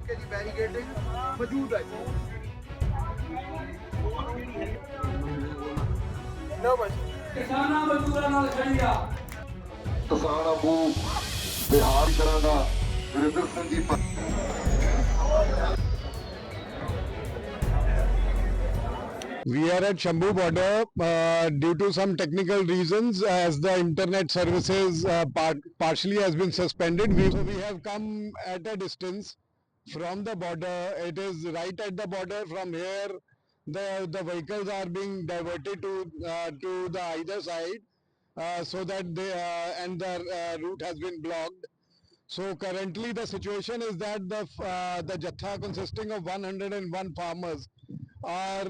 तरीके की बैरिकेडिंग मौजूद है जी। नो भाई किसाना मजदूरां नाल खड़ी आ किसान आगू Bihar करांगा Virendra Singh ji We are at Shambhu border due to some technical reasons as the internet services partially has been suspended. We have come at a distance from the border. It is right at the border. From here, the vehicles are being diverted to the either side so that they and the route has been blocked. So currently the situation is that the Jatha consisting of 101 farmers are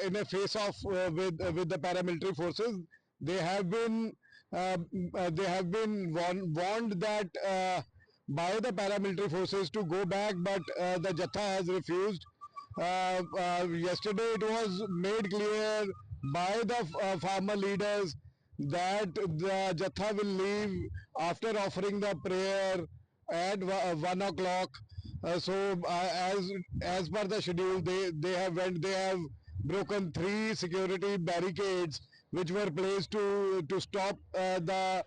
in a face-off with the paramilitary forces. They have been warned that by the paramilitary forces to go back, but the Jatha has refused. Yesterday it was made clear by the farmer leaders that the Jatha will leave after offering the prayer at 1 o'clock. As per the schedule, they have broken three security barricades which were placed to stop the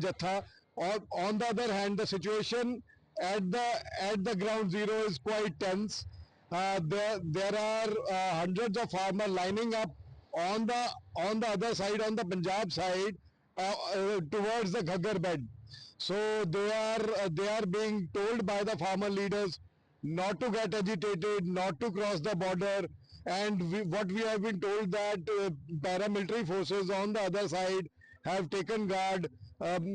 Jatha. On the other hand, the situation at the ground zero is quite tense. There are hundreds of farmers lining up on the other side, on the Punjab side, towards the Ghaggar bed. So they are being told by the farmer leaders not to get agitated, not to cross the border, and what we have been told that paramilitary forces on the other side have taken guard.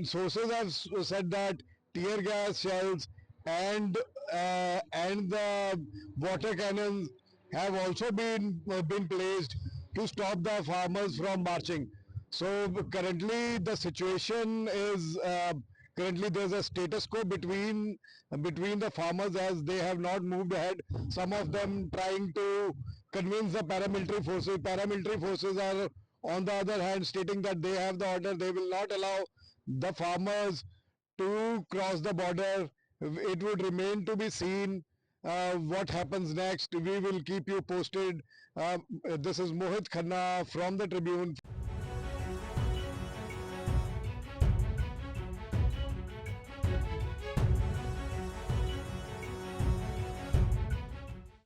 Sources have said that tear gas shells and the water cannons have also been placed to stop the farmers from marching. So currently the situation is currently there's a status quo between the farmers as they have not moved ahead. Some of them trying to convince the paramilitary forces. Paramilitary forces are on the other hand stating that they have the order. They will not allow the farmers to cross the border. It would remain to be seen what happens next. We will keep you posted. This is Mohit Khanna from the Tribune.